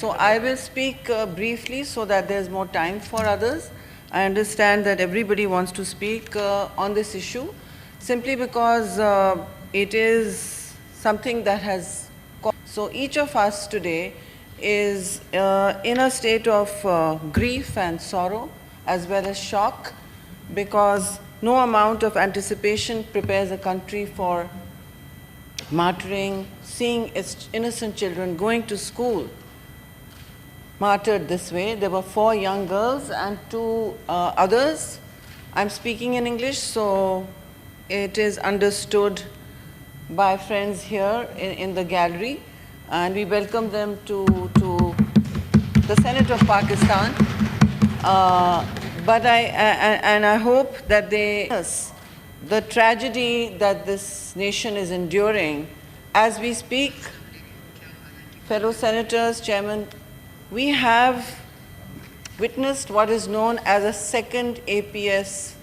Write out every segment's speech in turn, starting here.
So I will speak briefly so that there's more time for others. I understand that everybody wants to speak on this issue simply because it is something that has. So each of us today is in a state of grief and sorrow as well as shock, because no amount of anticipation prepares a country for martyring, seeing its innocent children going to school martyred this way. There were 4 young girls and 2 others. I'm speaking in English, so it is understood by friends here in the gallery, and we welcome them to the Senate of Pakistan. But I hope that the tragedy that this nation is enduring as we speak. Fellow senators, Chairman, we have witnessed what is known as a second APS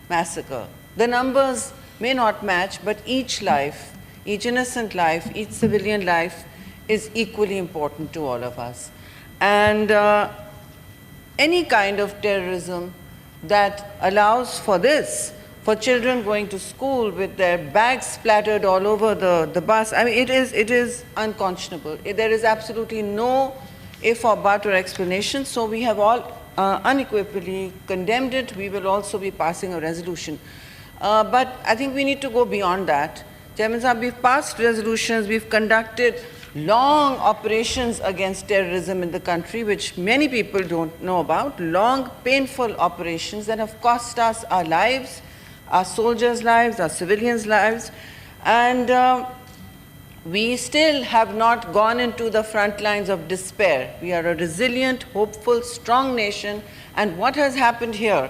massacre. The numbers may not match, but each life, each innocent life, each civilian life is equally important to all of us. And any kind of terrorism that allows for this, for children going to school with their bags splattered all over the bus, I mean, it is unconscionable. There is absolutely no if or but or explanation. So we have all unequivocally condemned it. We will also be passing a resolution. But I think we need to go beyond that. Chairman Sahab, we've passed resolutions, we've conducted long operations against terrorism in the country, which many people don't know about, long, painful operations that have cost us our lives, our soldiers' lives, our civilians' lives, and we still have not gone into the front lines of despair. We are a resilient, hopeful, strong nation, and what has happened here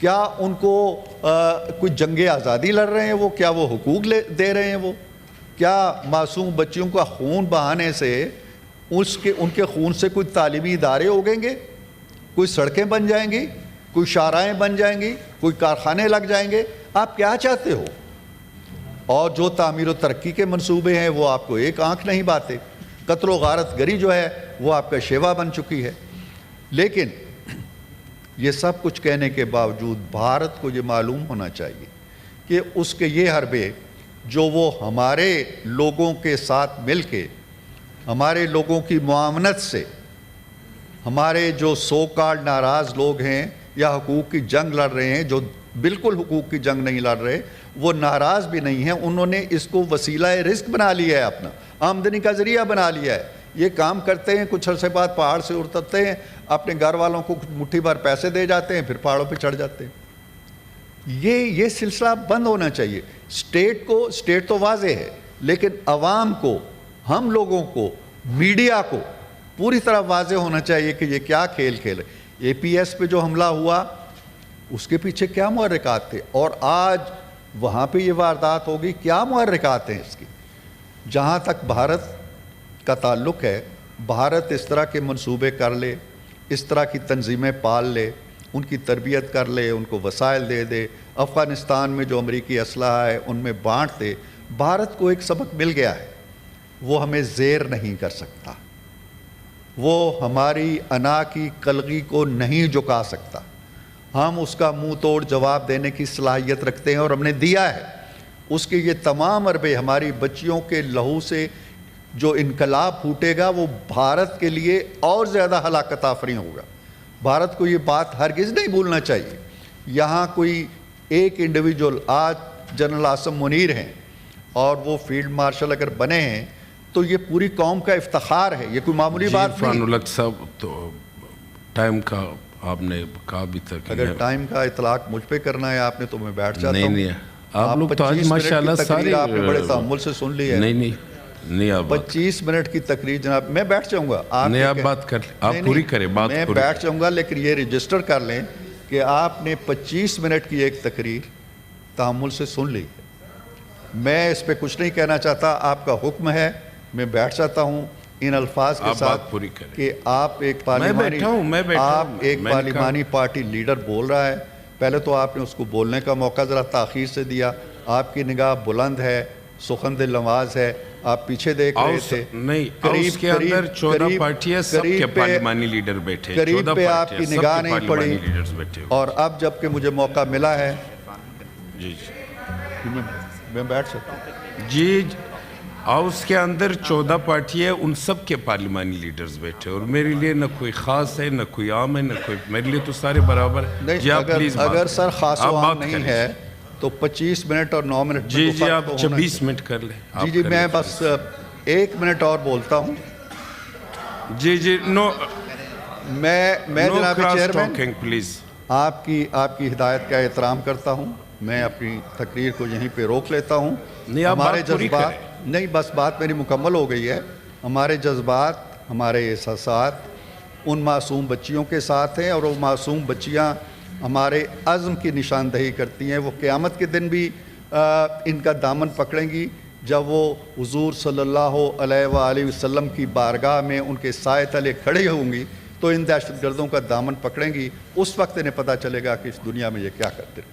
کیا ان کو کوئی جنگ آزادی لڑ رہے ہیں وہ؟ کیا وہ حقوق دے رہے ہیں وہ؟ کیا معصوم بچیوں کا خون بہانے سے ان کے خون سے کوئی تعلیمی ادارے اگیں گے؟ کوئی سڑکیں بن جائیں گی؟ کوئی شاہراہیں بن جائیں گی؟ کوئی کارخانے لگ جائیں گے؟ آپ کیا چاہتے ہو؟ اور جو تعمیر و ترقی کے منصوبے ہیں وہ آپ کو ایک آنکھ نہیں باتے. قتل و غارت گری جو ہے وہ آپ کا شیوا بن چکی ہے. لیکن یہ سب کچھ کہنے کے باوجود بھارت کو یہ معلوم ہونا چاہیے کہ اس کے یہ حربے جو وہ ہمارے لوگوں کے ساتھ مل کے ہمارے لوگوں کی معاونت سے ہمارے جو سو کالڈ ناراض لوگ ہیں یا حقوق کی جنگ لڑ رہے ہیں، جو بالکل حقوق کی جنگ نہیں لڑ رہے، وہ ناراض بھی نہیں ہیں، انہوں نے اس کو وسیلہ رزق بنا لیا ہے، اپنا آمدنی کا ذریعہ بنا لیا ہے. یہ کام کرتے ہیں، کچھ عرصے بعد پہاڑ سے اترتے ہیں، اپنے گھر والوں کو مٹھی بھر پیسے دے جاتے ہیں، پھر پہاڑوں پہ چڑھ جاتے ہیں. یہ سلسلہ بند ہونا چاہیے. اسٹیٹ تو واضح ہے، لیکن عوام کو، ہم لوگوں کو، میڈیا کو پوری طرح واضح ہونا چاہیے کہ یہ کیا کھیل کھیلے. اے پی ایس پہ جو حملہ ہوا اس کے پیچھے کیا محرکات تھے، اور آج وہاں پہ یہ واردات ہوگی، کیا محرکات ہیں اس کی. جہاں تک بھارت کا تعلق ہے، بھارت اس طرح کے منصوبے کر لے، اس طرح کی تنظیمیں پال لے، ان کی تربیت کر لے، ان کو وسائل دے دے، افغانستان میں جو امریکی اسلحہ ہے ان میں بانٹ دے. بھارت کو ایک سبق مل گیا ہے، وہ ہمیں زیر نہیں کر سکتا، وہ ہماری انا کی کلغی کو نہیں جھکا سکتا. ہم اس کا منہ توڑ جواب دینے کی صلاحیت رکھتے ہیں اور ہم نے دیا ہے. اس کے یہ تمام حربے ہماری بچیوں کے لہو سے جو انقلاب پھوٹے گا وہ بھارت کے لیے اور زیادہ ہلاکت آفریں ہوگا. بھارت کو یہ بات ہرگز نہیں بھولنا چاہیے. یہاں کوئی ایک انڈیویجول، آج جنرل عاصم منیر ہیں اور وہ فیلڈ مارشل اگر بنے ہیں تو یہ پوری قوم کا افتخار ہے، یہ کوئی معمولی بات نہیں. عرفان الحق صاحب، تو ٹائم کا آپ نے کہا ابھی تک، اگر ٹائم کا اطلاق مجھ پہ کرنا ہے آپ نے تو میں بیٹھ جاتا ہوں. نہیں آپ لوگ تو آج ماشاءاللہ سارے آپ نے بڑے تحمل سے سن لی ہے. نہیں آپ 25 منٹ کی تقریر جناب، میں بیٹھ جاؤں گا. نہیں آپ بات کر لیں، آپ پوری کریں بات. میں بیٹھ جاؤں گا، لیکن یہ رجسٹر کر لیں کہ آپ نے 25 منٹ کی ایک تقریر تحمل سے سن لی. میں اس پہ کچھ نہیں کہنا چاہتا، آپ کا حکم ہے، میں بیٹھ جاتا ہوں ان الفاظ کے ساتھ کہ آپ ایک پارلیمانی پارٹی لیڈر بول رہا ہے. پہلے تو آپ نے اس کو بولنے کا موقع ذرا تاخیر سے دیا. آپ کی نگاہ بلند ہے، سخن دل نواز ہے، آپ پیچھے دیکھ رہے تھے. نہیں، اس کے اندر 14 پارٹیاں، سب کے پارلیمانی لیڈر بیٹھے، قریب پہ آپ کی نگاہ نہیں پڑی. اور اب جب کہ مجھے موقع ملا ہے، جی میں بیٹھ سکتا ہوں. جی، ہاؤس کے اندر 14 پارٹی ہے، ان سب کے پارلیمانی لیڈرز بیٹھے، اور میرے لیے نہ کوئی خاص ہے، نہ کوئی عام ہے، نہ کوئی، میرے لیے تو سارے برابر ہے. جی اگر سر خاص و عام نہیں ہے تو 25 منٹ اور 9 منٹ. جی آپ 26 منٹ کر لیں. جی میں بس 1 منٹ اور بولتا ہوں. جی نو، میں جناب چیئرمین پلیز آپ کی ہدایت کا احترام کرتا ہوں. میں اپنی تقریر کو یہیں پہ روک لیتا ہوں. ہمارے جذبات، نہیں بس بات میری مکمل ہو گئی ہے. ہمارے جذبات، ہمارے احساسات ان معصوم بچیوں کے ساتھ ہیں، اور وہ معصوم بچیاں ہمارے عزم کی نشاندہی کرتی ہیں. وہ قیامت کے دن بھی ان کا دامن پکڑیں گی جب وہ حضور صلی اللہ علیہ وآلہ وسلم کی بارگاہ میں ان کے سائے تلے کھڑے ہوں گی تو ان دہشت گردوں کا دامن پکڑیں گی. اس وقت انہیں پتہ چلے گا کہ اس دنیا میں یہ کیا کرتے ہیں.